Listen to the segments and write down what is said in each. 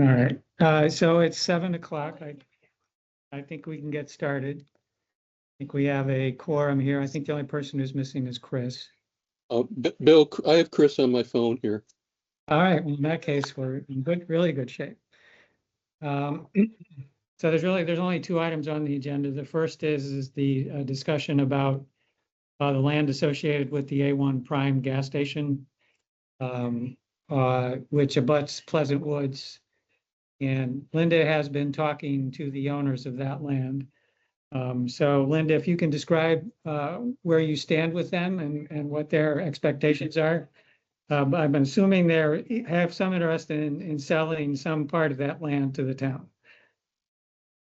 All right, so it's 7 o'clock. I think we can get started. I think we have a quorum here. I think the only person who's missing is Chris. Bill, I have Chris on my phone here. All right, well, in that case, we're in really good shape. So there's only two items on the agenda. The first is the discussion about the land associated with the A1 Prime gas station, which abuts Pleasant Woods. And Linda has been talking to the owners of that land. So Linda, if you can describe where you stand with them and what their expectations are. I'm assuming they have some interest in selling some part of that land to the town.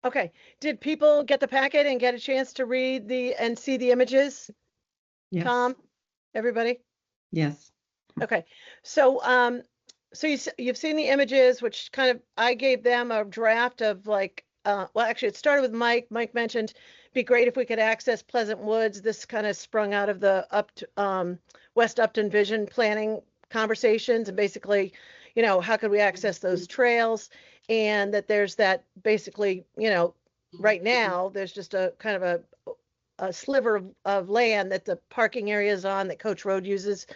Okay, did people get the packet and get a chance to read and see the images? Yes. Tom, everybody? Yes. Okay, so you've seen the images, which kind of, I gave them a draft of like, well, actually it started with Mike. Mike mentioned be great if we could access Pleasant Woods. This kind of sprung out of the West Upton vision planning conversations, and basically, you know, how could we access those trails? And that there's that basically, you know, right now there's just a kind of a sliver of land that the parking area is on that Coach Road uses.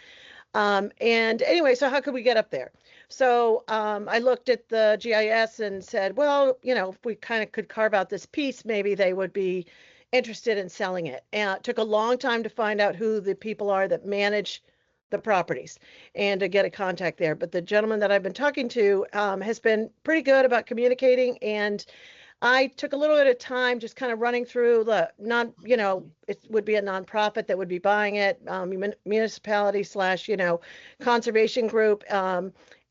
And anyway, so how could we get up there? So I looked at the GIS and said, well, you know, if we kind of could carve out this piece, maybe they would be interested in selling it. And it took a long time to find out who the people are that manage the properties and to get a contact there. But the gentleman that I've been talking to has been pretty good about communicating, and I took a little bit of time just kind of running through the you know, it would be a nonprofit that would be buying it, municipality / you know, conservation group,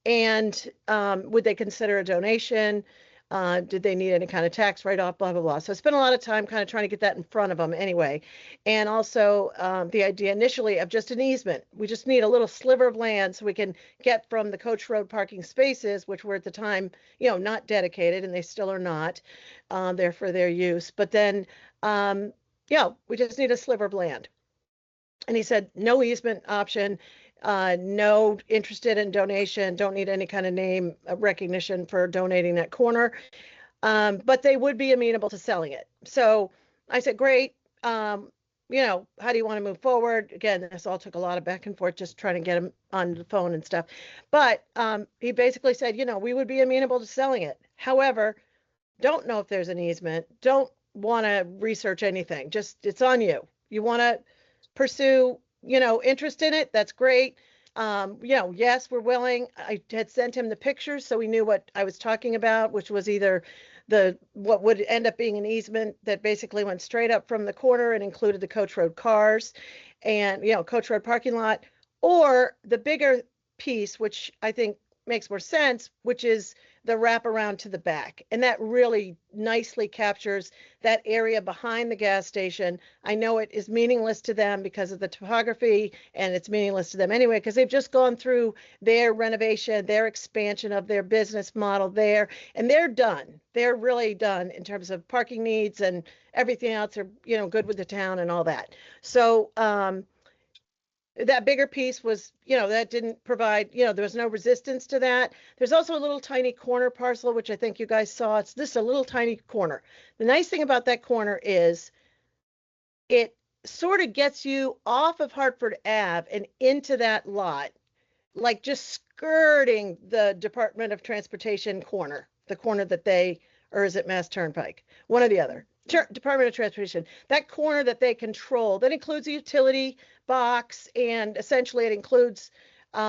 and would they consider a donation? Did they need any kind of tax write-off, blah, blah, blah. So I spent a lot of time kind of trying to get that in front of them anyway. And also the idea initially of just an easement. We just need a little sliver of land so we can get from the Coach Road parking spaces, which were at the time, you know, not dedicated, and they still are not there for their use. But then, yeah, we just need a sliver of land. And he said, no easement option. No interested in donation, don't need any kind of name recognition for donating that corner, but they would be amenable to selling it. So I said, great, you know, how do you want to move forward? Again, this all took a lot of back and forth, just trying to get him on the phone and stuff. But he basically said, you know, we would be amenable to selling it. However, don't know if there's an easement, don't want to research anything, just it's on you. You want to pursue, you know, interest in it, that's great. You know, yes, we're willing. I had sent him the pictures so he knew what I was talking about, which was either what would end up being an easement that basically went straight up from the corner and included the Coach Road cars and, you know, Coach Road parking lot, or the bigger piece, which I think makes more sense, which is the wraparound to the back. And that really nicely captures that area behind the gas station. I know it is meaningless to them because of the topography, and it's meaningless to them anyway, because they've just gone through their renovation, their expansion of their business model there, and they're done. They're really done in terms of parking needs, and everything else are, you know, good with the town and all that. So, that bigger piece was, you know, that didn't provide, you know, there was no resistance to that. There's also a little tiny corner parcel, which I think you guys saw. It's this a little tiny corner. The nice thing about that corner is it sort of gets you off of Hartford Ave and into that lot, like just skirting the Department of Transportation corner, the corner that they, or is it Mass Turnpike? One or the other. Department of Transportation, that corner that they control, that includes a utility box, and essentially it includes, you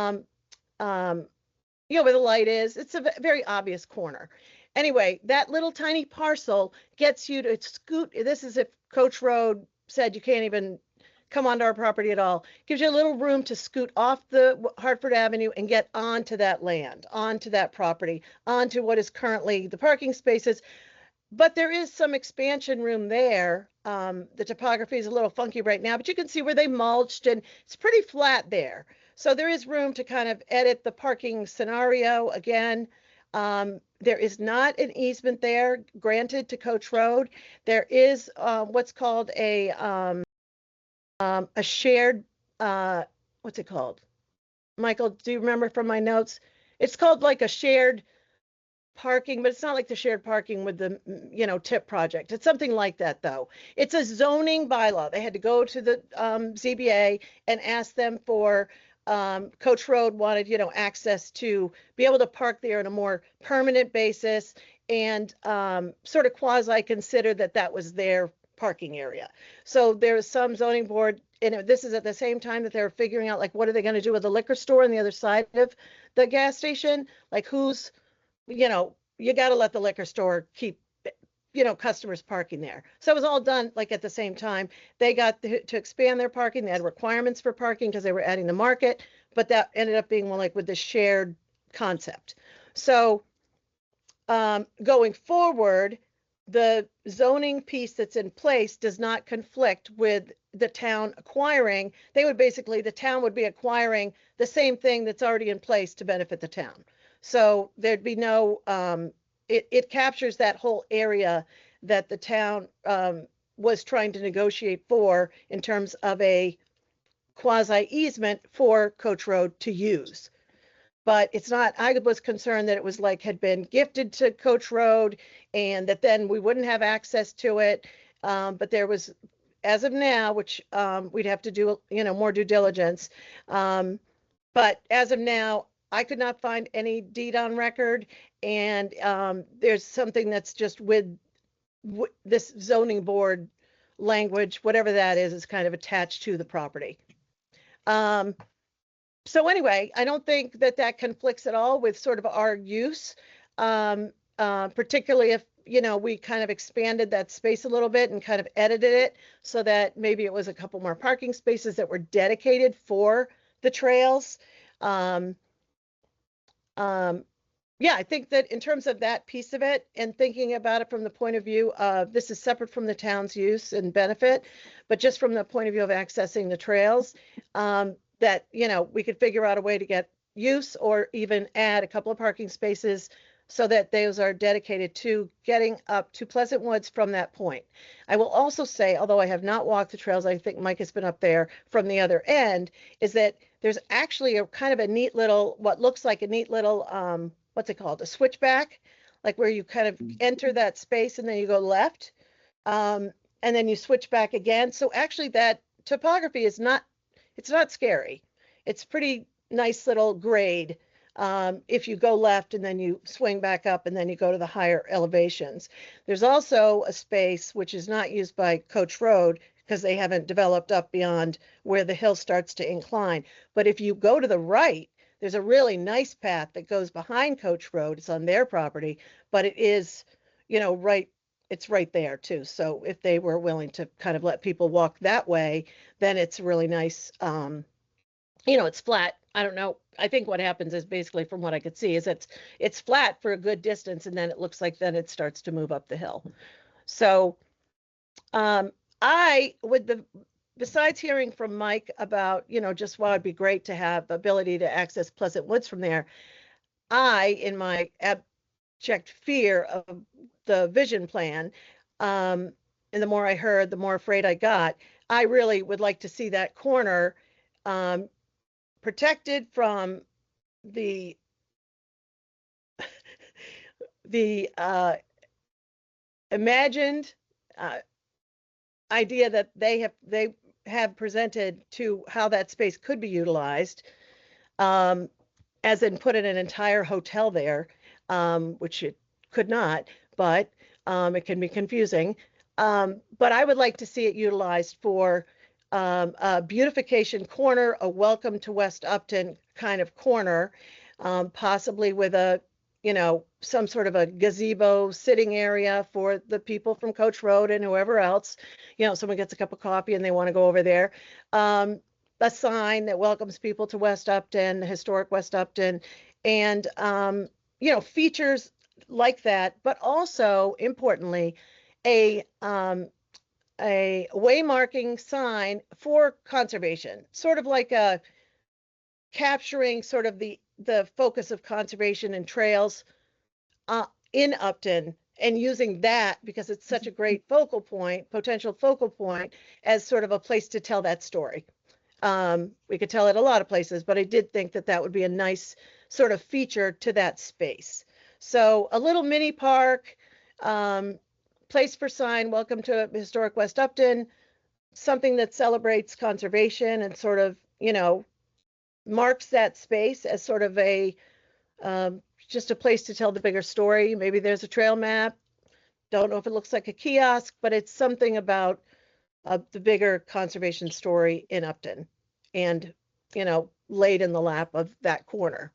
know, where the light is. It's a very obvious corner. Anyway, that little tiny parcel gets you to scoot. This is if Coach Road said you can't even come onto our property at all. Gives you a little room to scoot off the Hartford Avenue and get onto that land, onto that property, onto what is currently the parking spaces. But there is some expansion room there. The topography is a little funky right now, but you can see where they mulched, and it's pretty flat there. So there is room to kind of edit the parking scenario again. There is not an easement there granted to Coach Road. There is what's called a shared, what's it called? Michael, do you remember from my notes? It's called like a shared parking, but it's not like the shared parking with the, TIP project. It's something like that, though. It's a zoning bylaw. They had to go to the ZBA and ask them for, Coach Road wanted, access to be able to park there on a more permanent basis and sort of quasi consider that that was their parking area. So there's some zoning board, and this is at the same time that they're figuring out, like, what are they going to do with the liquor store on the other side of the gas station? Like, who's, you got to let the liquor store keep, customers parking there. So it was all done like at the same time. They got to expand their parking. They had requirements for parking because they were adding the market, but that ended up being more like with the shared concept. So going forward, the zoning piece that's in place does not conflict with the town acquiring. The town would be acquiring the same thing that's already in place to benefit the town. So there'd be no, it captures that whole area that the town was trying to negotiate for in terms of a quasi easement for Coach Road to use. But it's not, I was concerned that it was like had been gifted to Coach Road and that then we wouldn't have access to it. But there was, as of now, which we'd have to do, more due diligence. But as of now, I could not find any deed on record. And there's something that's just with this zoning board language, whatever that is kind of attached to the property. So anyway, I don't think that that conflicts at all with sort of our use, particularly if, we kind of expanded that space a little bit and kind of edited it so that maybe it was a couple more parking spaces that were dedicated for the trails. Yeah, I think that in terms of that piece of it and thinking about it from the point of view of this is separate from the town's use and benefit, but just from the point of view of accessing the trails, that, we could figure out a way to get use or even add a couple of parking spaces so that those are dedicated to getting up to Pleasant Woods from that point. I will also say, although I have not walked the trails, I think Mike has been up there from the other end, is that there's actually a kind of a neat little, what looks like a neat little, what's it called? A switchback, like where you kind of enter that space and then you go left, and then you switch back again. So actually that topography is not, it's not scary. It's pretty nice little grade if you go left and then you swing back up and then you go to the higher elevations. There's also a space which is not used by Coach Road because they haven't developed up beyond where the hill starts to incline. But if you go to the right, there's a really nice path that goes behind Coach Road. It's on their property, but it is, it's right there too. So if they were willing to kind of let people walk that way, then it's really nice. It's flat. I don't know. I think what happens is basically from what I could see is it's flat for a good distance and then it looks like then it starts to move up the hill. So besides hearing from Mike about, just why it'd be great to have the ability to access Pleasant Woods from there, in my abject fear of the vision plan, and the more I heard, the more afraid I got, I really would like to see that corner protected from the imagined idea that they have presented to how that space could be utilized, as in put in an entire hotel there, which it could not, but it can be confusing. But I would like to see it utilized for a beautification corner, a welcome to West Upton kind of corner, possibly with a, some sort of a gazebo sitting area for the people from Coach Road and whoever else, someone gets a cup of coffee and they want to go over there. A sign that welcomes people to West Upton, historic West Upton, and, features like that, but also importantly, a waymarking sign for conservation, sort of like a capturing sort of the focus of conservation and trails in Upton and using that because it's such a great potential focal point as sort of a place to tell that story. We could tell it a lot of places, but I did think that that would be a nice sort of feature to that space. So a little mini park, place for sign, welcome to historic West Upton, something that celebrates conservation and sort of, marks that space as sort of a, just a place to tell the bigger story. Maybe there's a trail map. Don't know if it looks like a kiosk, but it's something about the bigger conservation story in Upton and, laid in the lap of that corner.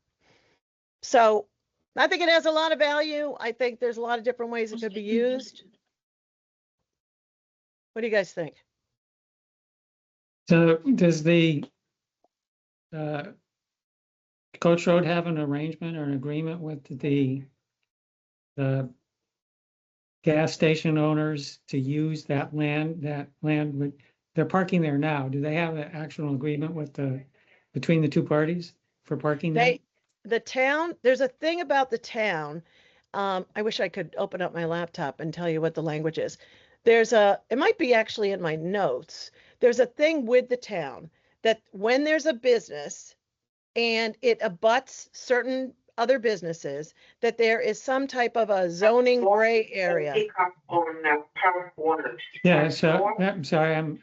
So I think it has a lot of value. I think there's a lot of different ways it could be used. What do you guys think? So does the Coach Road have an arrangement or an agreement with the gas station owners to use that land? They're parking there now. Do they have an actual agreement with between the two parties for parking there? The town, there's a thing about the town. I wish I could open up my laptop and tell you what the language is. It might be actually in my notes. There's a thing with the town that when there's a business and it abuts certain other businesses, that there is some type of a zoning gray area. Pick up on Park Waters. Yeah, so I'm sorry, I'm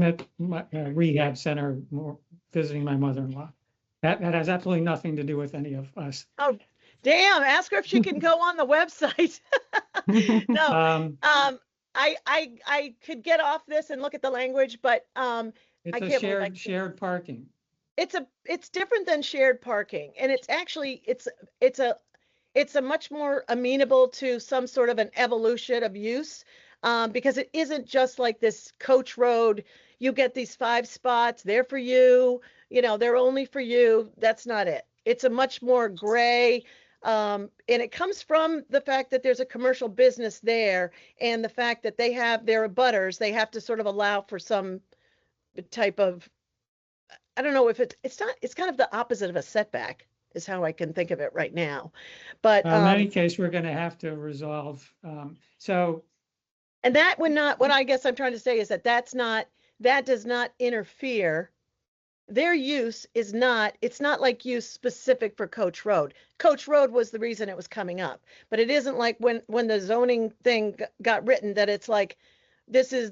at my rehab center visiting my mother-in-law. That has absolutely nothing to do with any of us. Oh, damn, ask her if she can go on the website. No, I could get off this and look at the language, but It's I a can't believe I shared parking. it's different than shared parking, and it's actually it's a much more amenable to some sort of an evolution of use, because it isn't just like this coach road. You get these 5 spots, they're for you, they're only for you. That's not it. It's a much more gray, and it comes from the fact that there's a commercial business there, and the fact that they have their abutters, they have to sort of allow for some type of, I don't know if it's kind of the opposite of a setback is how I can think of it right now. But In any case, we're going to have to resolve. And that would not, what I guess I'm trying to say is that that does not interfere. Their use is not, it's not like use specific for Coach Road. Coach Road was the reason it was coming up, but it isn't like when the zoning thing got written that it's like, this is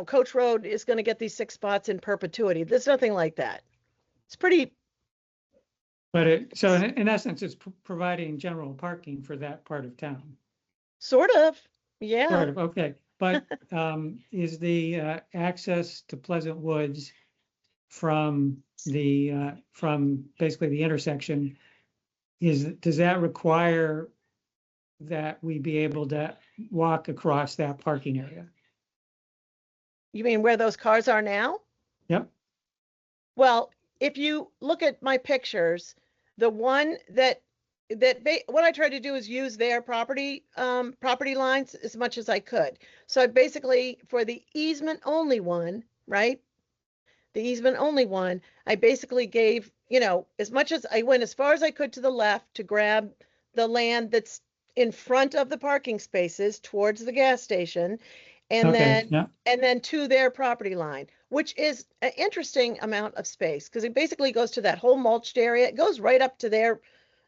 Coach Road is going to get these 6 spots in perpetuity. There's nothing like that. It's pretty. But so in essence, it's providing general parking for that part of town. Sort of, yeah. Sort of, okay. But is the access to Pleasant Woods from basically the intersection, does that require that we be able to walk across that parking area? You mean where those cars are now? Yep. Well, if you look at my pictures, the one what I tried to do is use their property lines as much as I could. So I basically, for the easement only one, right? The easement only one, I basically gave, as much as I went as far as I could to the left to grab the land that's in front of the parking spaces towards the gas station. And then to their property line, which is an interesting amount of space because it basically goes to that whole mulched area. It goes right up to the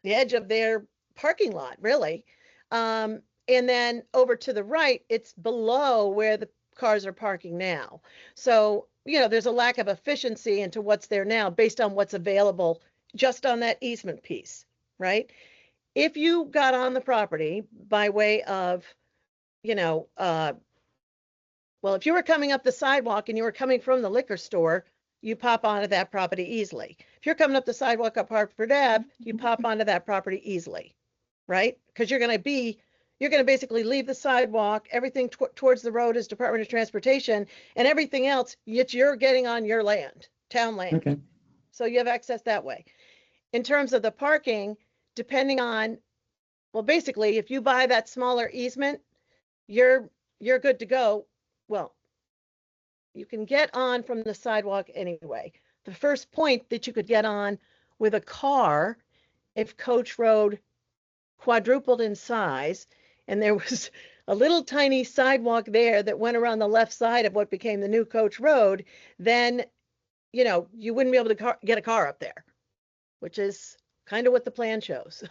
edge of their parking lot, really. And then over to the right, it's below where the cars are parking now. So, there's a lack of efficiency into what's there now based on what's available just on that easement piece, right? If you got on the property by way of, well, if you were coming up the sidewalk and you were coming from the liquor store, you pop onto that property easily. If you're coming up the sidewalk up Hartford Ave, you pop onto that property easily, right? Because you're going to basically leave the sidewalk. Everything towards the road is Department of Transportation, and everything else, you're getting on your land, town land. Okay. So you have access that way. In terms of the parking, depending on, well, basically, if you buy that smaller easement, you're good to go. Well, you can get on from the sidewalk anyway. The first point that you could get on with a car, if Coach Road quadrupled in size, and there was a little tiny sidewalk there that went around the left side of what became the new Coach Road, then, you wouldn't be able to get a car up there, which is kind of what the plan shows.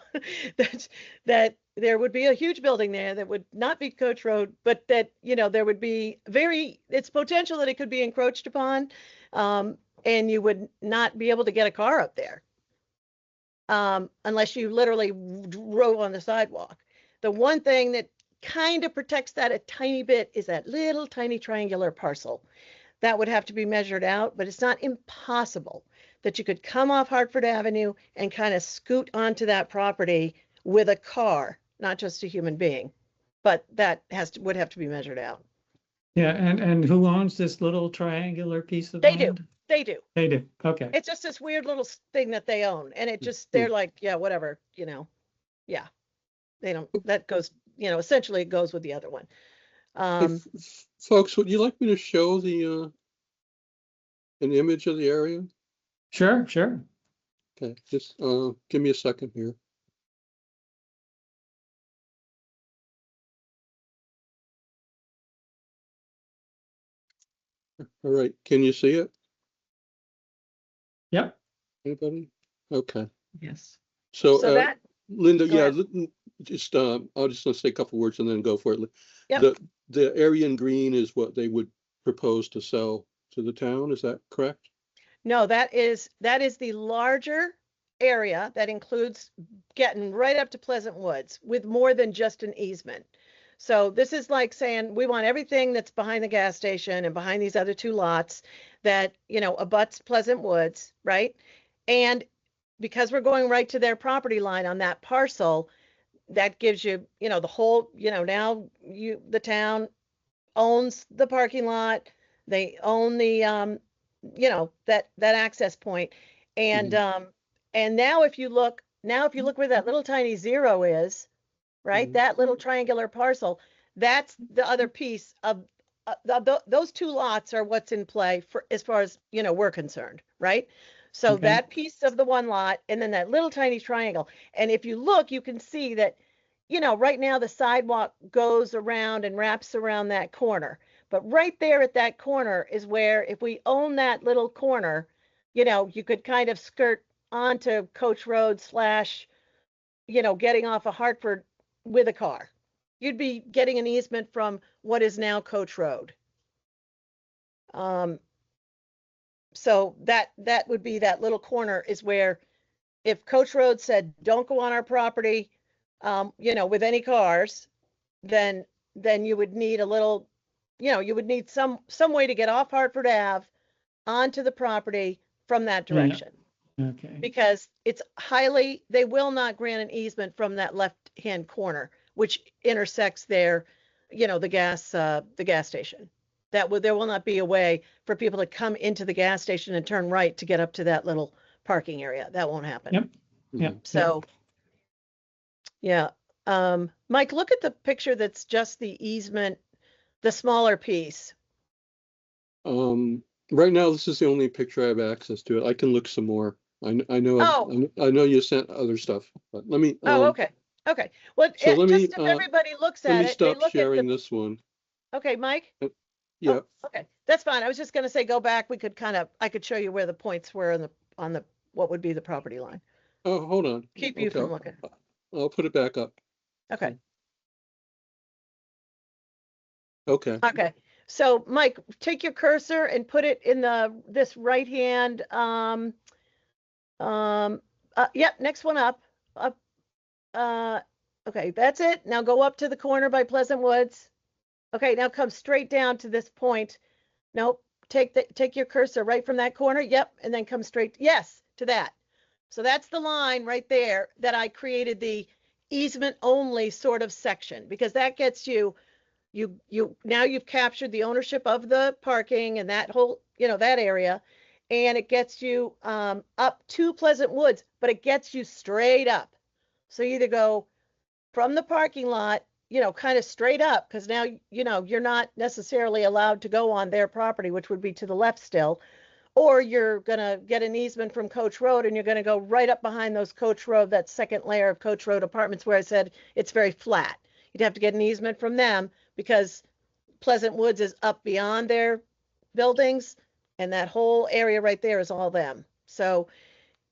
That there would be a huge building there that would not be Coach Road, but that, there would be it's potential that it could be encroached upon. And you would not be able to get a car up there. Unless you literally drove on the sidewalk. The one thing that kind of protects that a tiny bit is that little tiny triangular parcel. That would have to be measured out, but it's not impossible that you could come off Hartford Avenue and kind of scoot onto that property with a car, not just a human being. But that would have to be measured out. Yeah, and who owns this little triangular piece of They do. land? They do. They do, okay. It's just this weird little thing that they own, and they're like, yeah, whatever, yeah. They don't, that goes, essentially it goes with the other one. Hey, folks, would you like me to show an image of the area? Sure. Okay, just give me a second here. All right, can you see it? Yep. Anybody? Okay. Yes. So, So that, Linda, go yeah, ahead. just I'll just say a couple words and then go for it. Yep. The area in green is what they would propose to sell to the town. Is that correct? No, that is the larger area that includes getting right up to Pleasant Woods with more than just an easement. So this is like saying we want everything that's behind the gas station and behind these other two lots that, abuts Pleasant Woods, right? And because we're going right to their property line on that parcel, that gives you, the whole, now the town owns the parking lot. They own the, that access point. And, and now if you look where that little tiny zero is, right? Mhm. That little triangular parcel, that's the other piece of those two lots are what's in play for as far as, we're concerned, right? So Okay. that piece of the one lot and then that little tiny triangle. And if you look, you can see that, right now the sidewalk goes around and wraps around that corner. But right there at that corner is where if we own that little corner, you could kind of skirt onto Coach Road / getting off of Hartford with a car. You'd be getting an easement from what is now Coach Road. So that would be that little corner is where if Coach Road said, don't go on our property, with any cars, then you would need a little, you would need some way to get off Hartford Ave onto the property from that Yeah. direction. Okay. Because they will not grant an easement from that left-hand corner, which intersects their, the gas station. There will not be a way for people to come into the gas station and turn right to get up to that little parking area. That won't happen. Yep. Yeah. So, yeah. Mike, look at the picture that's just the easement, the smaller piece. Right now, this is the only picture I have access to. I can look some more. I know. Oh. I know you sent other stuff, but let me. Oh, okay. Okay. Well, So let me, just if everybody looks Let at me it, they stop look at sharing the. this one. Okay, Mike? Yeah. Oh, okay, that's fine. I was just gonna say, go back. I could show you where the points were on the what would be the property line. Oh, hold on. Keep you Okay, from looking. I'll put it back up. Okay. Okay. Okay. So Mike, take your cursor and put it in this right hand. Yep, next one up. Okay, that's it. Now go up to the corner by Pleasant Woods. Okay, now come straight down to this point. Nope. Take your cursor right from that corner. Yep, and then come straight. Yes, to that. So that's the line right there that I created the easement only sort of section, because that gets you now you've captured the ownership of the parking and that whole, that area, and it gets you up to Pleasant Woods, but it gets you straight up. So you either go from the parking lot, kind of straight up, because now, you're not necessarily allowed to go on their property, which would be to the left still, or you're going to get an easement from Coach Road and you're going to go right up behind those Coach Road, that second layer of Coach Road apartments where I said it's very flat. You'd have to get an easement from them because Pleasant Woods is up beyond their buildings and that whole area right there is all them. So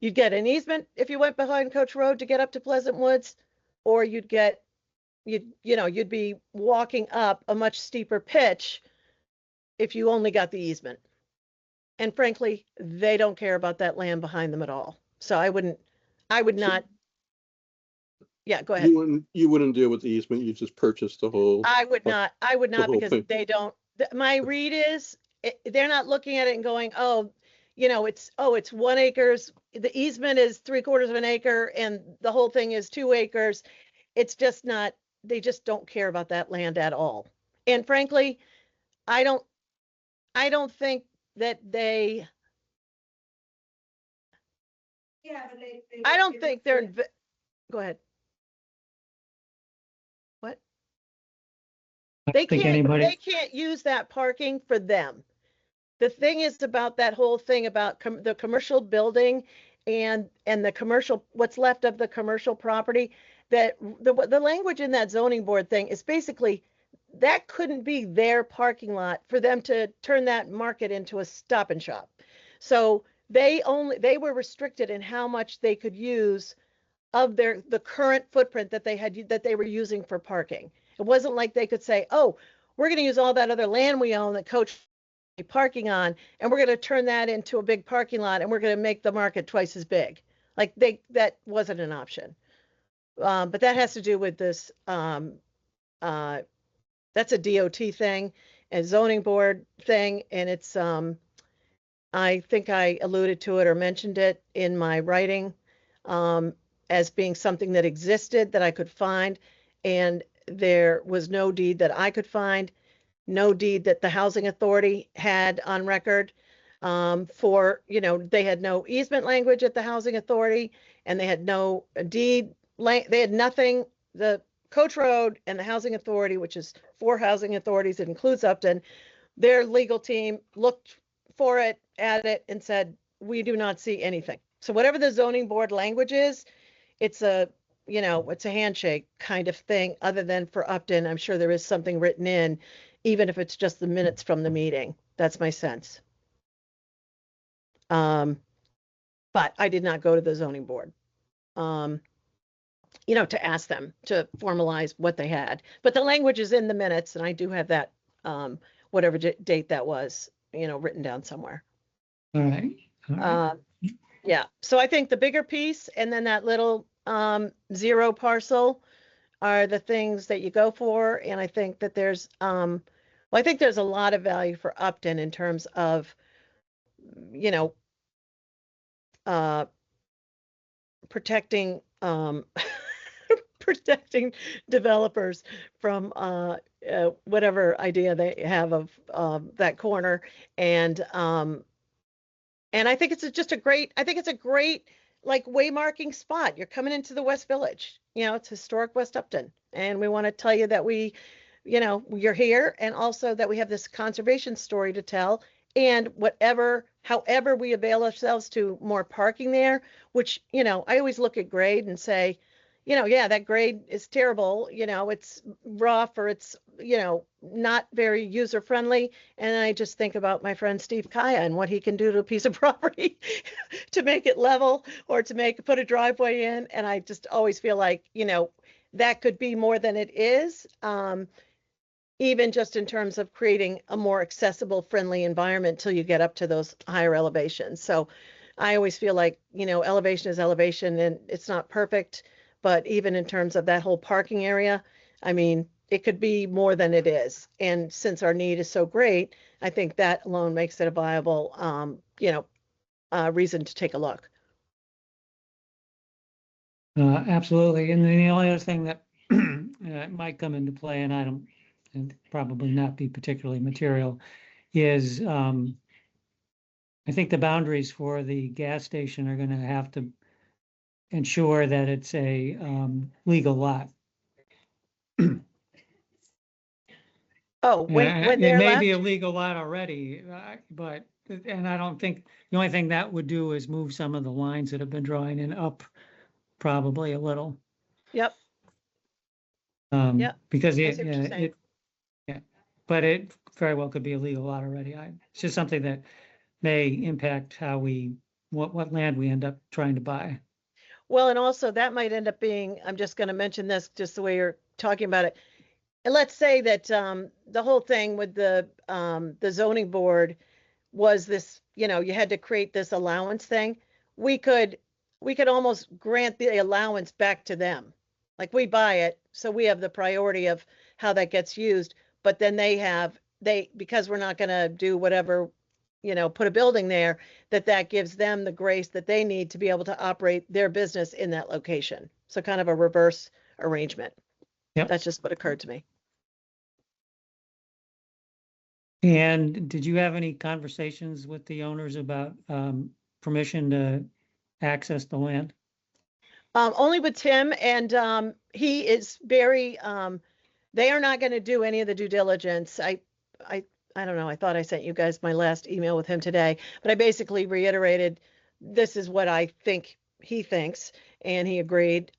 you'd get an easement if you went behind Coach Road to get up to Pleasant Woods, or you'd be walking up a much steeper pitch if you only got the easement. And frankly, they don't care about that land behind them at all. So I would not. Yeah, go ahead. You wouldn't deal with the easement, you just purchase the whole. I would not whole because thing. they don't, my read is, they're not looking at it and going, oh, it's 1 acre, the easement is 3/4 of an acre and the whole thing is 2 acres. It's just not, they just don't care about that land at all. And frankly, I don't think that they, Yeah, but I don't think they're, go ahead. What? I They don't think anybody, can't use that parking for them. The thing is about that whole thing about the commercial building and the commercial, what's left of the commercial property, that the language in that zoning board thing is basically that couldn't be their parking lot for them to turn that market into a Stop and Shop. So they were restricted in how much they could use of the current footprint that they were using for parking. It wasn't like they could say, oh, we're going to use all that other land we own that Coach parking on, and we're going to turn that into a big parking lot, and we're going to make the market twice as big. Like that wasn't an option. But that has to do with this. That's a DOT thing, a zoning board thing, and it's. I think I alluded to it or mentioned it in my writing as being something that existed that I could find, and there was no deed that I could find, no deed that the housing authority had on record for, they had no easement language at the housing authority, and they had no deed, they had nothing. The Coach Road and the housing authority, which is 4 housing authorities, it includes Upton, their legal team looked for it, at it, and said, we do not see anything. So whatever the zoning board language is, it's a handshake kind of thing. Other than for Upton, I'm sure there is something written in, even if it's just the minutes from the meeting. That's my sense. But I did not go to the zoning board, to ask them to formalize what they had. But the language is in the minutes, and I do have that, whatever date that was, written down somewhere. all right. All right. Yeah, so I think the bigger piece and then that little 0 parcel are the things that you go for. And I think that there's, I think there's a lot of value for Upton in terms of, protecting, protecting developers from whatever idea they have of that corner. And I think it's just a great, like waymarking spot. You're coming into the West Village, it's historic West Upton. And we want to tell you that you're here, and also that we have this conservation story to tell, and however we avail ourselves to more parking there, which, I always look at grade and say, yeah, that grade is terrible, it's rough, or it's, not very user friendly. And I just think about my friend Steve Kaya and what he can do to a piece of property to make it level, or to put a driveway in. And I just always feel like, that could be more than it is, even just in terms of creating a more accessible, friendly environment till you get up to those higher elevations. So I always feel like, elevation is elevation, and it's not perfect. But even in terms of that whole parking area, I mean, it could be more than it is. And since our need is so great, I think that alone makes it a viable, reason to take a look. Absolutely. And then the only other thing that might come into play, and probably not be particularly material, is I think the boundaries for the gas station are going to have to ensure that it's a legal lot. Oh, when It they're may left? be a legal lot already, but, and I don't think, the only thing that would do is move some of the lines that have been drawing in up probably a little. Yep. Because I see what you're saying. but it very well could be a legal lot already. It's just something that may impact how we what land we end up trying to buy. Well, and also that might end up being, I'm just going to mention this just the way you're talking about it. And let's say that the whole thing with the zoning board was this, you know, you had to create this allowance thing. We could almost grant the allowance back to them. Like we buy it, so we have the priority of how that gets used, but then because we're not going to do whatever, you know, put a building there, that gives them the grace that they need to be able to operate their business in that location. So kind of a reverse arrangement. Yep. That's just what occurred to me. And did you have any conversations with the owners about permission to access the land? Only with Tim, and he is very, they are not going to do any of the due diligence. I don't know. I thought I sent you guys my last email with him today, but I basically reiterated, this is what I think he thinks, and he agreed,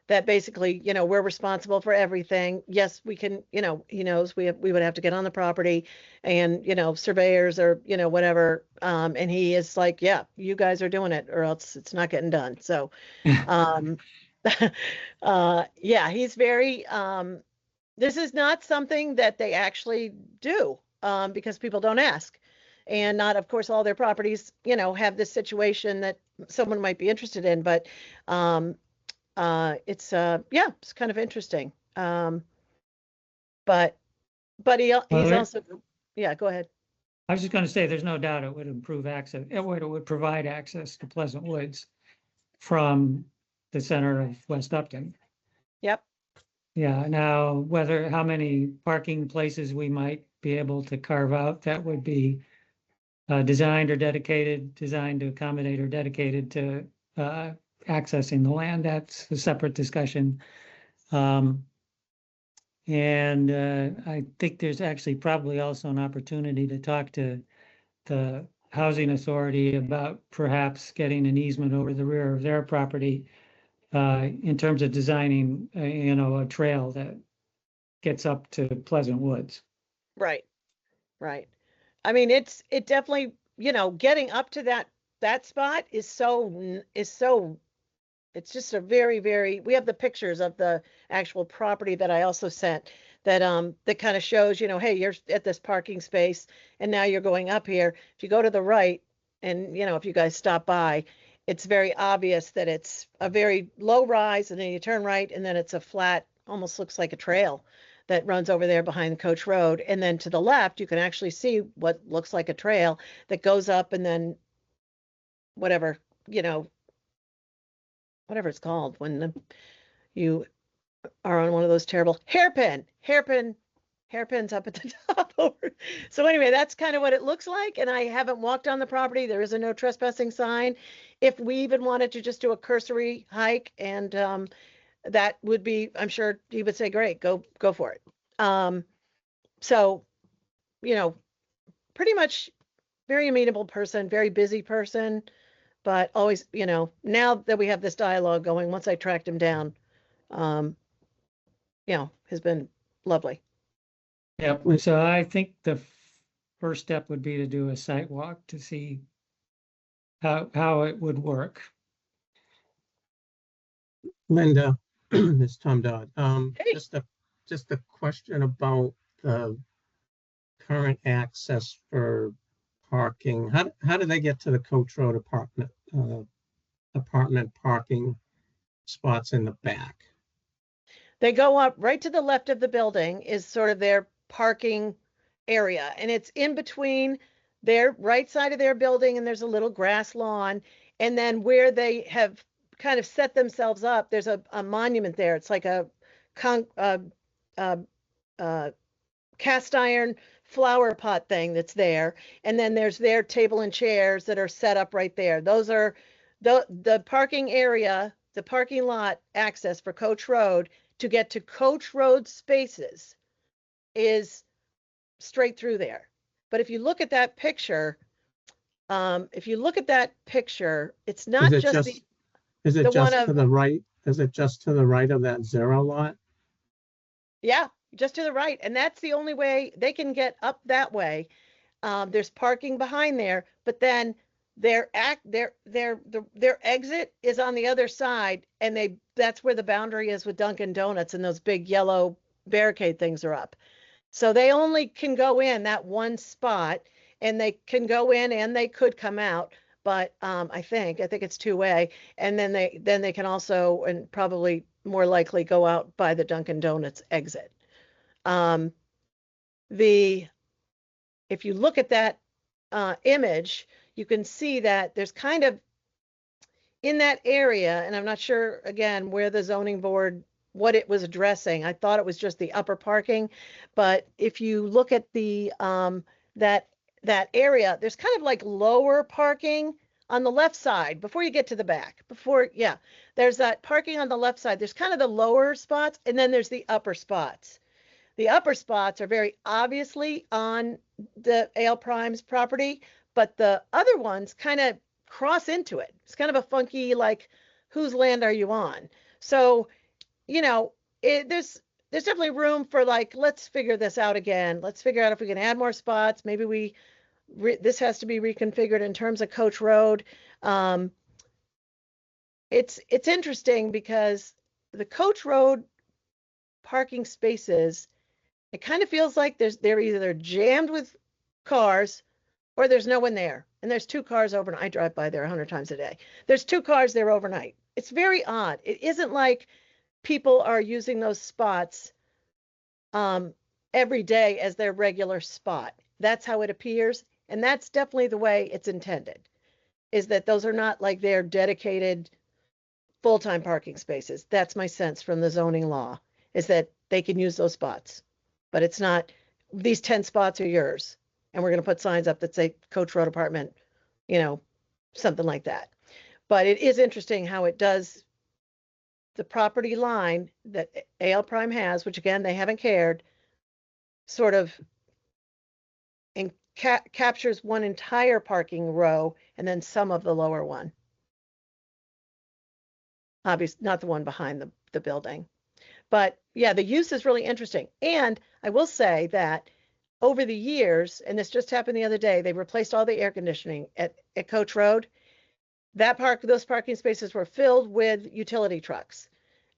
that basically, you know, we're responsible for everything. Yes, we can, you know, he knows we would have to get on the property and, you know, surveyors or, you know, whatever. And he is like, yeah, you guys are doing it or else it's not getting done. So, yeah, he's very, this is not something that they actually do, because people don't ask. And not, of course, all their properties, you know, have this situation that someone might be interested in, but it's yeah, it's kind of interesting. But he's also, yeah, go ahead. I was just going to say, there's no doubt it would improve access. It would provide access to Pleasant Woods from the center of West Upton. Yep. Yeah. Now, how many parking places we might be able to carve out that would be designed to accommodate or dedicated to accessing the land, that's a separate discussion. And I think there's actually probably also an opportunity to talk to the housing authority about perhaps getting an easement over the rear of their property in terms of designing, you know, a trail that gets up to Pleasant Woods. Right. Right. I mean, it definitely, you know, getting up to that spot is so, it's just a very, very, we have the pictures of the actual property that I also sent that that kind of shows, you know, hey, you're at this parking space and now you're going up here. If you go to the right and, you know, if you guys stop by, it's very obvious that it's a very low rise and then you turn right and then it's a flat, almost looks like a trail that runs over there behind Coach Road. And then to the left, you can actually see what looks like a trail that goes up and then whatever, you know, whatever it's called when you are on one of those terrible hairpins up at the top over. So anyway, that's kind of what it looks like. And I haven't walked on the property. There is a no trespassing sign. If we even wanted to just do a cursory hike and that would be, I'm sure he would say, great, go for it. So, you know, pretty much very amenable person, very busy person, but always, you know, now that we have this dialogue going, once I tracked him down, you know, has been lovely. Yep. So I think the first step would be to do a site walk to see how it would work. Linda, it's Tom Dodd. Hey. Just a question about the current access for parking. How do they get to the Coach Road apartment parking spots in the back? They go up right to the left of the building is sort of their parking area. And it's in between their right side of their building and there's a little grass lawn. And then where they have kind of set themselves up, there's a monument there. It's like a cast iron flower pot thing that's there. And then there's their table and chairs that are set up right there. Those are the parking area, the parking lot access for Coach Road to get to Coach Road spaces is straight through there. But if you look at that picture, it's not Is it just just one to the right? Is it just to the right of that zero lot? yeah, just to the right. And that's the only way they can get up that way. There's parking behind there, but then their exit is on the other side, and that's where the boundary is with Dunkin' Donuts, and those big yellow barricade things are up. So they only can go in that one spot, and they can go in and they could come out, but I think it's two-way, and then they can also, and probably more likely, go out by the Dunkin' Donuts exit. If you look at that image, you can see that there's kind of in that area, and I'm not sure again where the zoning board, what it was addressing. I thought it was just the upper parking, but if you look at the that area, there's kind of like lower parking on the left side before you get to the back. There's that parking on the left side. There's kind of the lower spots, and then there's the upper spots. The upper spots are very obviously on the Ale Prime's property, but the other ones kind of cross into it. It's kind of a funky, like, whose land are you on? So, there's definitely room for, like, let's figure this out again. Let's figure out if we can add more spots. Maybe this has to be reconfigured in terms of Coach Road. It's interesting because the Coach Road parking spaces, it kind of feels like they're either jammed with cars or there's no one there. And there's 2 cars overnight. I drive by there 100 times a day. There's 2 cars there overnight. It's very odd. It isn't like people are using those spots every day as their regular spot. That's how it appears. And that's definitely the way it's intended, is that those are not like their dedicated full-time parking spaces. That's my sense from the zoning law, is that they can use those spots. But it's not, these 10 spots are yours, and we're going to put signs up that say Coach Road Apartment, something like that. But it is interesting how it does the property line that Ale Prime has, which again, they haven't cared, sort of captures one entire parking row and then some of the lower one. Obviously, not the one behind the building. But yeah, the use is really interesting. And I will say that over the years, and this just happened the other day, they replaced all the air conditioning at Coach Road. Those parking spaces were filled with utility trucks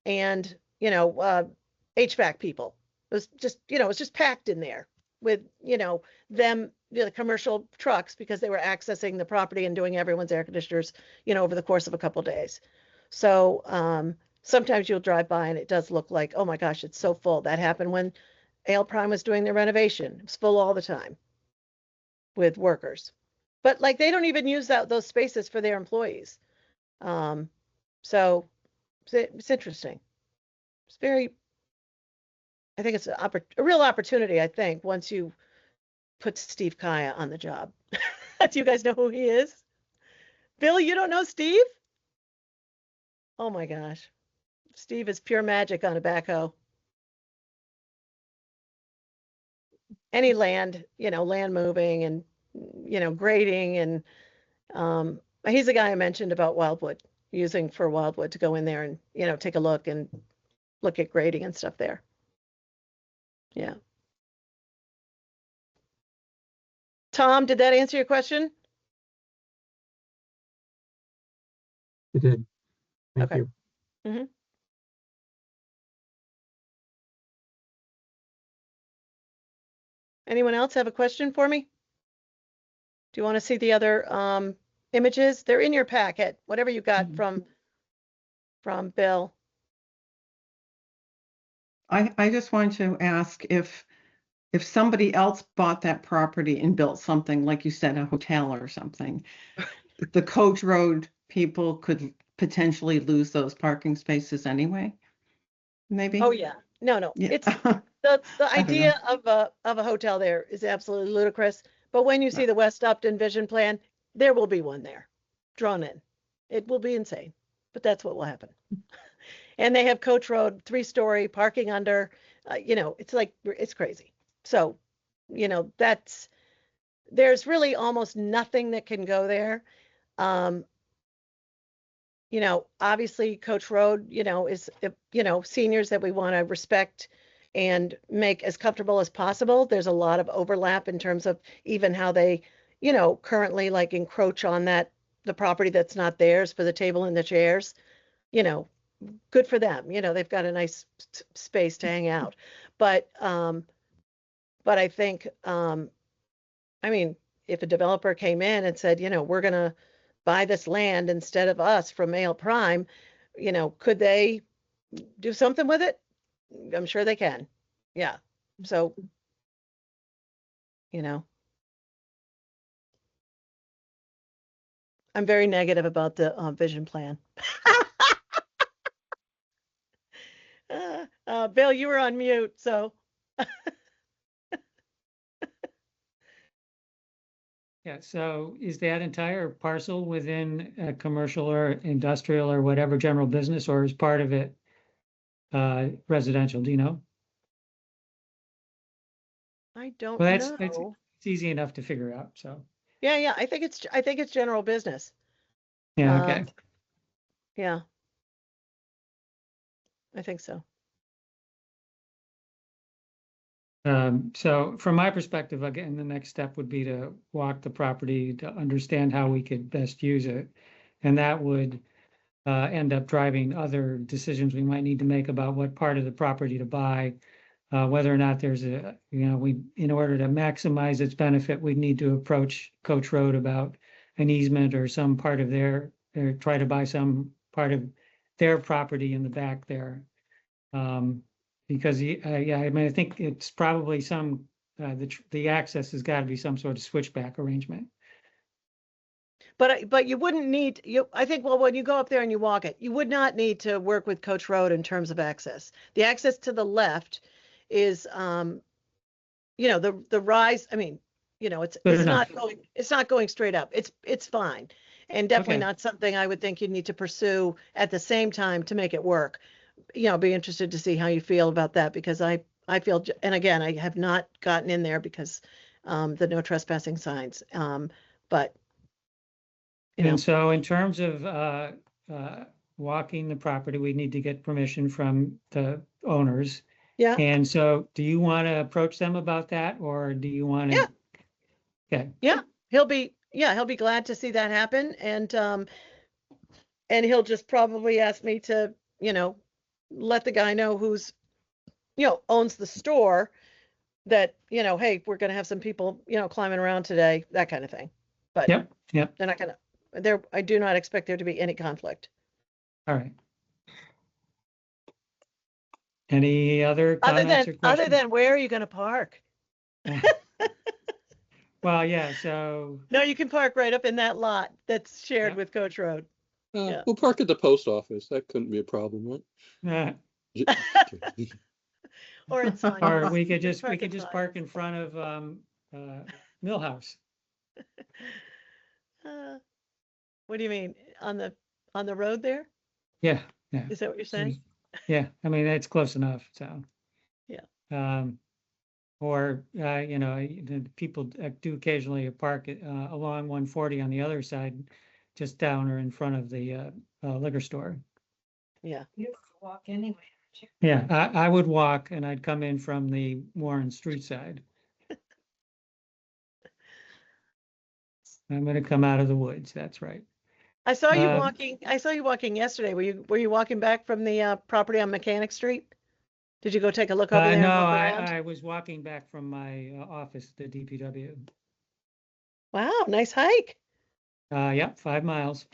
and, HVAC people. It was just, it was just packed in there with, them, the commercial trucks, because they were accessing the property and doing everyone's air conditioners, over the course of a couple of days. So, sometimes you'll drive by and it does look like, oh my gosh, it's so full. That happened when Ale Prime was doing their renovation. It was full all the time with workers. But like, they don't even use those spaces for their employees. So it's interesting. I think it's a real opportunity, I think, once you put Steve Kaya on the job. Do you guys know who he is? Bill, you don't know Steve? Oh my gosh. Steve is pure magic on a backhoe. Any land, land moving and, grading. And he's the guy I mentioned about Wildwood, using for Wildwood to go in there and, take a look and look at grading and stuff there. Yeah. Tom, did that answer your question? It did. Thank Okay. you. Mm-hmm. Anyone else have a question for me? Do you want to see the other images? They're in your packet, whatever you got from Bill. I just wanted to ask if somebody else bought that property and built something, like you said, a hotel or something, the Coach Road people could potentially lose those parking spaces anyway, maybe? Oh yeah, no, Yeah. it's the don't idea of a hotel there is absolutely ludicrous. But when you see the West Upton vision plan, there will be one there, drawn in. It will be insane, but that's what will happen. And they have Coach Road 3-story parking under, it's like, it's crazy. So, there's really almost nothing that can go there. Obviously Coach Road, is, seniors that we want to respect and make as comfortable as possible. There's a lot of overlap in terms of even how they, currently like encroach on that the property that's not theirs for the table and the chairs, you know, good for them. You know, they've got a nice space to hang out. But I think, I mean, if a developer came in and said, you know, we're gonna buy this land instead of us from Mail Prime, you know, could they do something with it? I'm sure they can. Yeah. So, you know, I'm very negative about the vision plan. Bill, you were on mute, so. Yeah, so is that entire parcel within a commercial or industrial or whatever general business, or is part of it residential? Do you know? I don't Well, that's know. it's easy enough to figure out. So Yeah, I think it's general business. yeah, okay. Yeah. I think so. So from my perspective, again, the next step would be to walk the property to understand how we could best use it. And that would end up driving other decisions we might need to make about what part of the property to buy, whether or not there's a, you know, in order to maximize its benefit, we need to approach Coach Road about an easement or some part of or try to buy some part of their property in the back there. Because yeah, I mean, I think it's probably the access has got to be some sort of switchback arrangement. But you wouldn't need I think, well, when you go up there and you walk it, you would not need to work with Coach Road in terms of access. The access to the left is you know, the rise, I mean, you know, it's enough. not going straight up. It's fine. And definitely Okay. not something I would think you'd need to pursue at the same time to make it work. You know, be interested to see how you feel about that, because I feel, and again, I have not gotten in there because the no trespassing signs. But you know, And so in terms of walking the property, we need to get permission from the owners. yeah, And so do you want to approach them about that, or do you want to? Yeah. Okay, yeah, he'll be glad to see that happen. And he'll just probably ask me to, you know, let the guy know who's, you know, owns the store, that, you know, hey, we're going to have some people, you know, climbing around today, that kind of thing. But yep, they're not going to, I do not expect there to be any conflict. all right. Any other comments or questions? Other than where are you going to park? Well, yeah, so, No, you can park right up in that lot that's shared Yeah. with Coach Road. Yeah. We'll park at the post office. That couldn't be a problem, right? Or it's fine. or we could just Park inside. park in front of Millhouse. What do you mean? On the road there? Yeah, yeah. Is that what you're saying? Yeah, I mean, that's close enough, so. Yeah. Or, you know, people do occasionally park along 140 on the other side, just down or in front of the liquor store. Yeah. You walk anyway. Yeah, I would walk and I'd come in from the Warren Street side. I'm gonna come out of the woods, that's right. I saw you Um, walking. I saw you walking yesterday. Were you walking back from the property on Mechanic Street? Did you go take a look over there? And No, look around? I was walking back from my office, the DPW. Wow, nice hike. Yeah, 5 miles.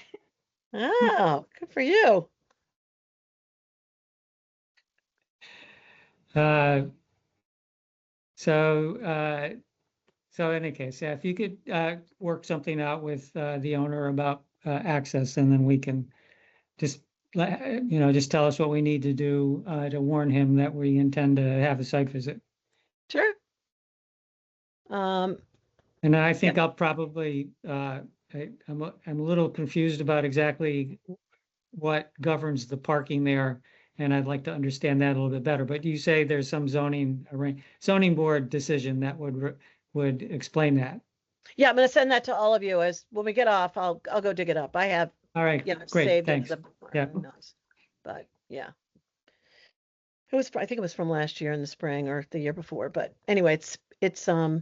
Oh, good for you. So in any case, yeah, if you could work something out with the owner about access, and then we can just just tell us what we need to do to warn him that we intend to have a site visit. Sure. And I think I'll probably I'm a little confused about exactly what governs the parking there, and I'd like to understand that a little bit better. But you say there's some zoning board decision that would explain that. Yeah, I'm gonna send that to all of you as when we get off. I'll go dig it up. I have, All right, you know, great, saved thanks. it. Yeah. But yeah. I think it was from last year in the spring or the year before. But anyway, it's yeah.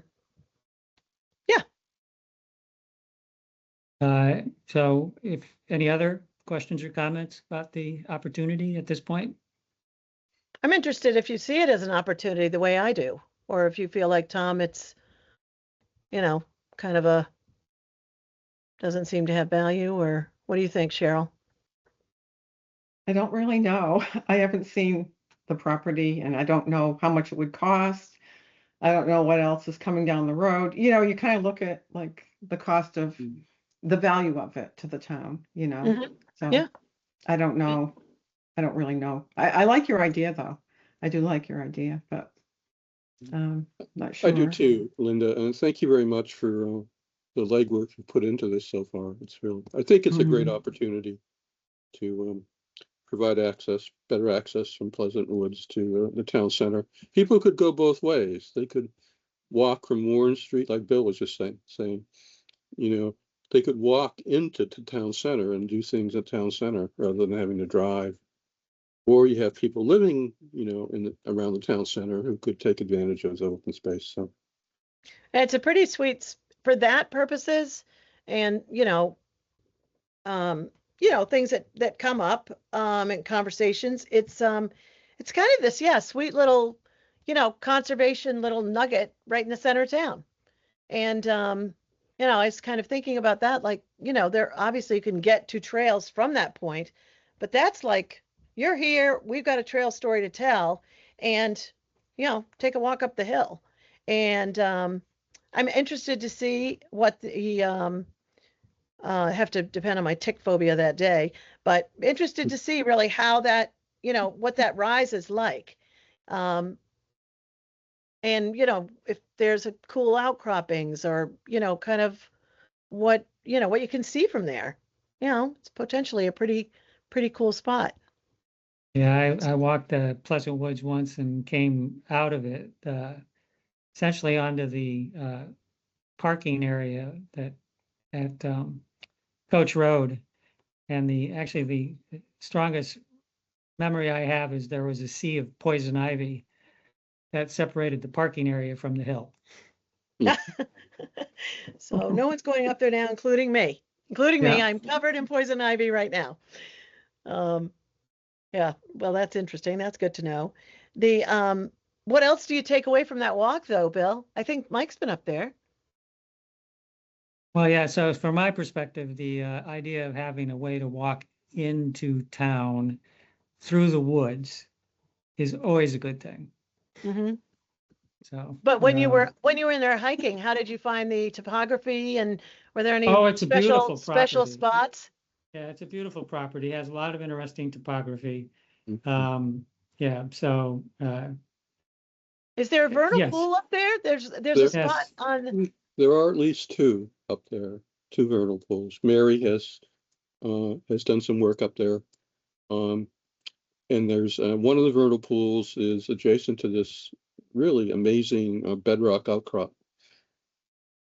So if any other questions or comments about the opportunity at this point? I'm interested if you see it as an opportunity the way I do, or if you feel like, Tom, it's, kind of doesn't seem to have value, or what do you think, Cheryl? I don't really know. I haven't seen the property and I don't know how much it would cost. I don't know what else is coming down the road. You kind of look at like the cost of the value of it to the town, Mhm. So Yeah. I don't know. I don't really know. I like your idea though. I do like your idea, but not sure. I do too, Linda, and thank you very much for the legwork you put into this so far. I think it's a great opportunity to provide better access from Pleasant Woods to the town center. People could go both ways. They could walk from Warren Street, like Bill was just saying, they could walk into the town center and do things at town center rather than having to drive. Or you have people living, around the town center who could take advantage of the open space. So And it's a pretty sweet for that purposes, and things that come up in conversations. It's kind of this, sweet little, conservation little nugget right in the center of town. And I was kind of thinking about that, like, there obviously you can get to trails from that point, but that's like, you're here, we've got a trail story to tell, and take a walk up the hill. And I'm interested to see what the have to depend on my tick phobia that day, but interested to see really how that, what that rise is like. And, if there's a cool outcroppings or, kind of what you can see from there, it's potentially a pretty cool spot. Yeah, I walked the Pleasant Woods once and came out of it, essentially onto the parking area at Coach Road. And actually the strongest memory I have is there was a sea of poison ivy that separated the parking area from the hill. So no one's going up there now, including me. Yeah. I'm covered in poison ivy right now. Yeah, well, that's interesting. That's good to know. What else do you take away from that walk though, Bill? I think Mike's been up there. Well, yeah, so from my perspective, the idea of having a way to walk into town through the woods is always a good thing. Mm-hmm. So, But when you were in there hiking, how did you find the topography, and were there any it's a beautiful special property. spots? Yeah, it's a beautiful property. It has a lot of interesting topography. Mhm. Yeah, so Is there a vernal yes. pool up there? There's a There- spot Yes. on. there are at least two up there, two vernal pools. Mary has done some work up there. And there's one of the vernal pools is adjacent to this really amazing bedrock outcrop.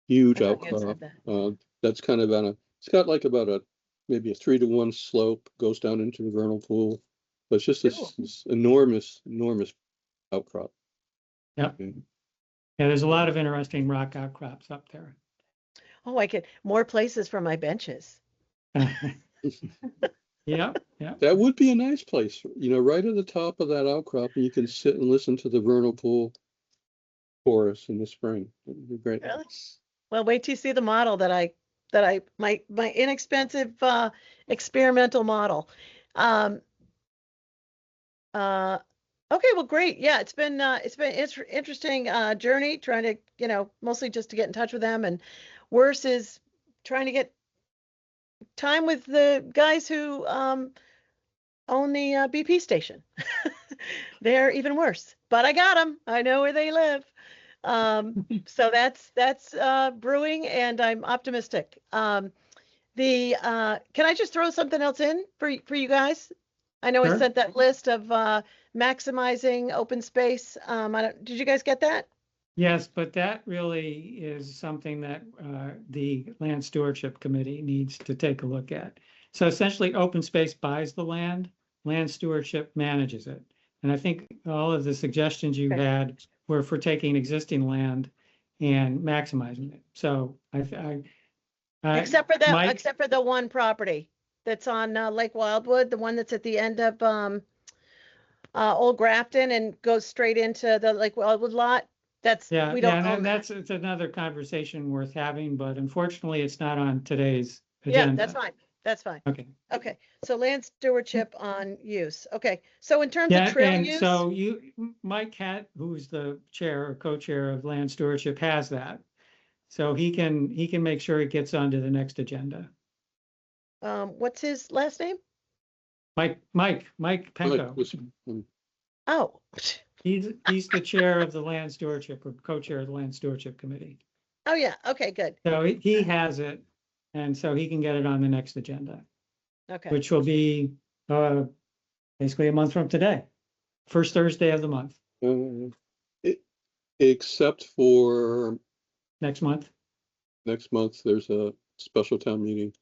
Huge I thought you had outcrop. said that. That's kind of it's got like about maybe a 3-to-1 slope, goes down into the vernal pool. But it's just Cool. this enormous outcrop. Yep. Okay. Yeah, there's a lot of interesting rock outcrops up there. Oh, I get more places for my benches. Yeah. That would be a nice place, right at the top of that outcrop, and you can sit and listen to the vernal pool chorus in the spring. It would be great. Really? Well, wait till you see the model my inexpensive experimental model. Okay, well, great. Yeah, it's been interesting journey trying to, mostly just to get in touch with them, and worse is trying to get time with the guys who own the BP station. They're even worse, but I got them. I know where they live. So that's brewing, and I'm optimistic. Can I just throw something else in for you guys? I know I Sure. sent that list of maximizing open space. Did you guys get that? Yes, but that really is something that the Land Stewardship Committee needs to take a look at. So essentially, open space buys the land, Land Stewardship manages it. And I think all of the suggestions you Okay. had were for taking existing land and maximizing it. So Except for Mike? except for the one property that's on Lake Wildwood, the one that's at the end of Old Grafton and goes straight into the Lake Wildwood lot. That's, Yeah, we yeah, don't own that. it's another conversation worth having, but unfortunately, it's not on today's Yeah, agenda. that's fine. That's fine. Okay. Okay, so land stewardship on use. Okay, so in terms of Yeah, trail and use, so Mike Cat, who's the chair or co-chair of land stewardship, has that. So he can make sure it gets onto the next agenda. what's his last name? Mike Like, Penko. was- Oh, He's the chair of the land stewardship or co-chair of the land stewardship committee. oh yeah, okay, good. So he has it, and so he can get it on the next agenda, Okay, which will be basically a month from today, first Thursday of the month, Except for next month. next month, there's a special town meeting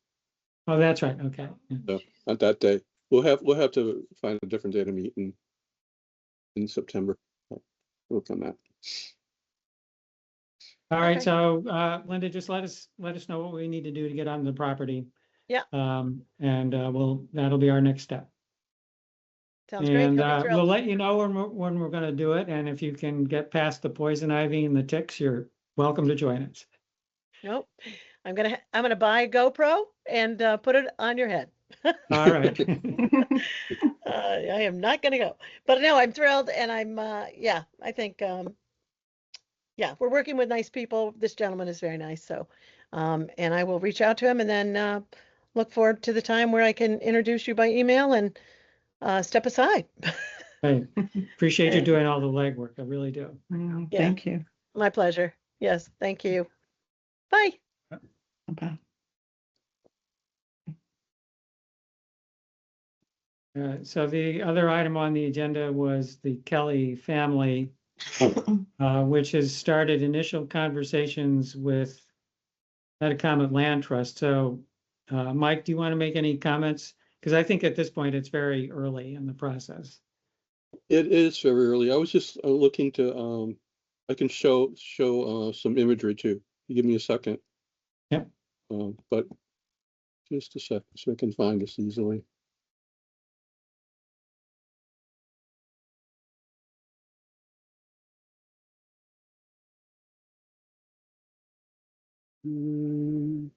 Oh, that's right. Okay. Yeah. on that day. We'll have to find a different day to meet in September. Work on that. All right. Okay. So Linda, just let us know what we need to do to get on the property. Yeah. And that'll be our next step. sounds great. And I'll be we'll thrilled. let you know when we're going to do it. And if you can get past the poison ivy and the ticks, you're welcome to join us. Nope, I'm gonna buy a GoPro and put it on your head. All right. I am not gonna go, but no, I'm thrilled and I'm, yeah, I think, yeah, we're working with nice people. This gentleman is very nice, so, and I will reach out to him and then, look forward to the time where I can introduce you by email and, step aside. Hey, appreciate you doing all the legwork. I really do. Yeah, Yeah. Thank you. My pleasure. Yes, thank you. Bye. Bye. So the other item on the agenda was the Kelly family, which has started initial conversations with Metacomet Land Trust. So, Mike, do you want to make any comments? Because I think at this point, it's very early in the process. It is very early. I was just looking to, I can show some imagery too. You give me a second. Yep. But just a second so I can find this easily. Mm,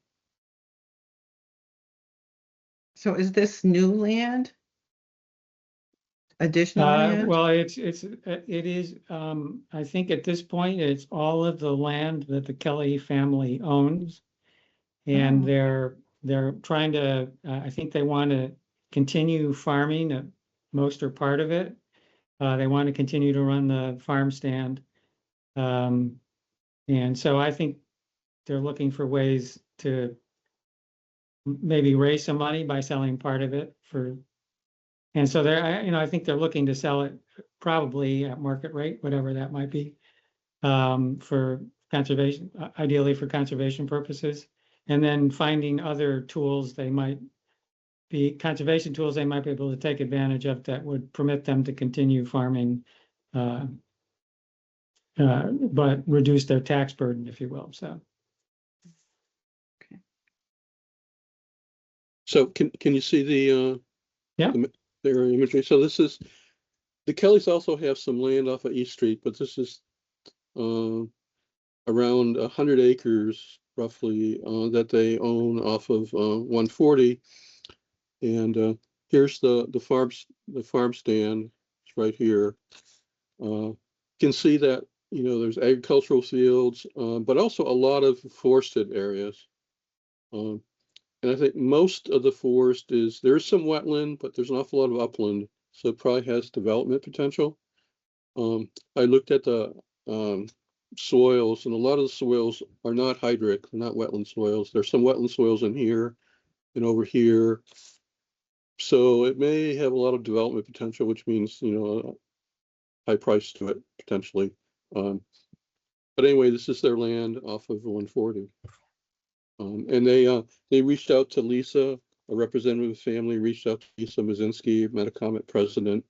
So is this new land? Additional land? Well, it is, I think at this point, it's all of the land that the Kelly family owns. And Oh. they're trying to, I think they want to continue farming most or part of it. They want to continue to run the farm stand. And so I think they're looking for ways to maybe raise some money by selling part of it and so I think they're looking to sell it probably at market rate, whatever that might be, for conservation, ideally for conservation purposes. And then finding other tools conservation tools they might be able to take advantage of that would permit them to continue farming, but reduce their tax burden, if you will. So can you see Yeah. their imagery? So this is, the Kellys also have some land off of East Street, but this is around 100 acres roughly that they own off of 140. And here's the farm stand. It's right here. You can see that, there's agricultural fields, but also a lot of forested areas. And I think most of the forest there's some wetland, but there's an awful lot of upland, so it probably has development potential. I looked at the soils, and a lot of the soils are not hydric, they're not wetland soils. There's some wetland soils in here and over here. So it may have a lot of development potential, which means, a high price to it potentially. But anyway, this is their land off of 140. And they reached out to Lisa, a representative of the family reached out to Lisa Mazinski, Metacomet president.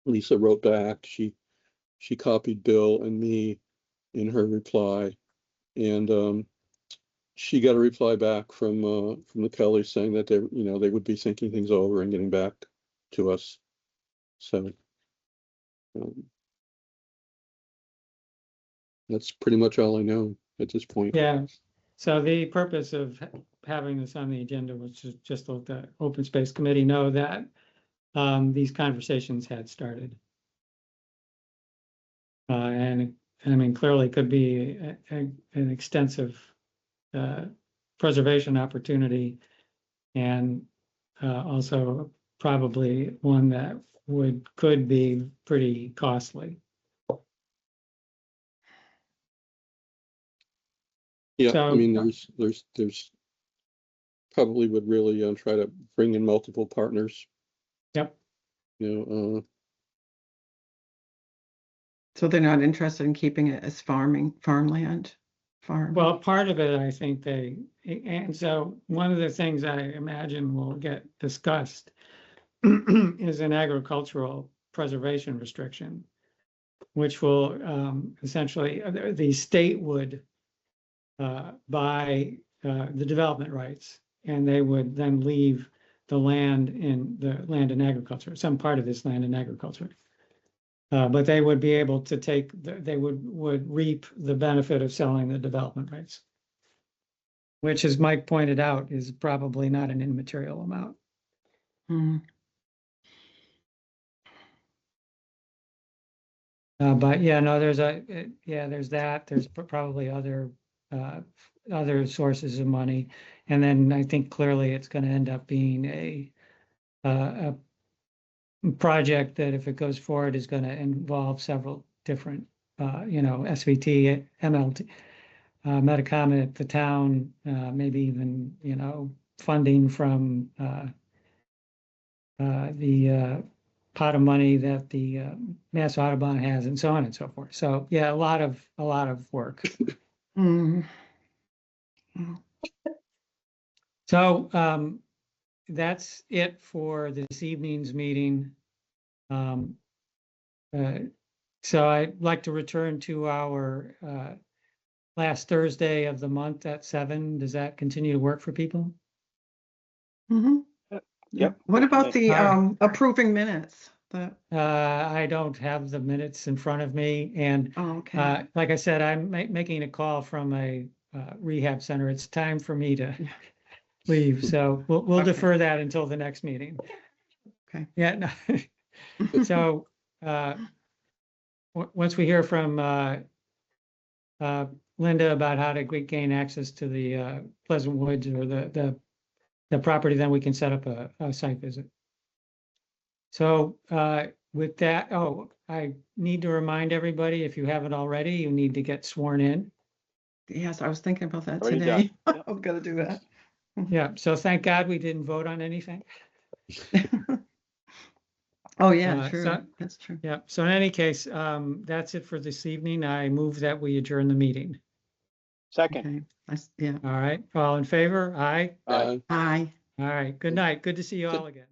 Lisa wrote back. She copied Bill and me in her reply. And she got a reply back from the Kellys saying that they would be thinking things over and getting back to us. So that's pretty much all I know at this point. Yeah, so the purpose of having this on the agenda was just to let the Open Space Committee know that these conversations had started. And I mean, clearly could be an extensive preservation opportunity, and also probably one that could be pretty costly. Yeah, I So- mean, there's probably would really try to bring in multiple partners. Yep. So they're not interested in keeping it as farmland? Farm? Well, part of it, I think and so one of the things I imagine will get discussed is an agricultural preservation restriction, which will essentially, the state would buy the development rights, and they would then leave the land in agriculture, some part of this land in agriculture. But they would be able to they would reap the benefit of selling the development rights, which, as Mike pointed out, is probably not an immaterial amount. Hmm. But yeah, no, there's that. There's probably other sources of money, and then I think clearly it's going to end up being a project that, if it goes forward, is going to involve several different, SVT, MLT, Metacomet, the town, maybe even, funding from the pot of money that the Mass Audubon has, and so on and so forth. So yeah, a lot of work. Hmm. So that's it for this evening's meeting. So I'd like to return to our last Thursday of the month at 7. Does that continue to work for people? Hmm. Yep. What about the All right. approving minutes? I don't have the minutes in front of me, and Oh, okay. like I said, I'm making a call from a rehab center. It's time for me to leave, so we'll Okay. defer that until the next meeting. Okay. Yeah, no. So once we hear from Linda about how to gain access to the Pleasant Woods or the property, then we can set up a site visit. So with that, I need to remind everybody, if you haven't already, you need to get sworn in. Yes, I was thinking about that Already today. done. Yep. I've got to do that. Yeah, so thank God we didn't vote on anything. Oh, yeah, So- true. That's true. Yeah, so in any case, that's it for this evening. I move that we adjourn the meeting. Second. Okay. Yeah. All right, all in favor? Aye. Aye. Aye. All right, good night. Good to see you all again.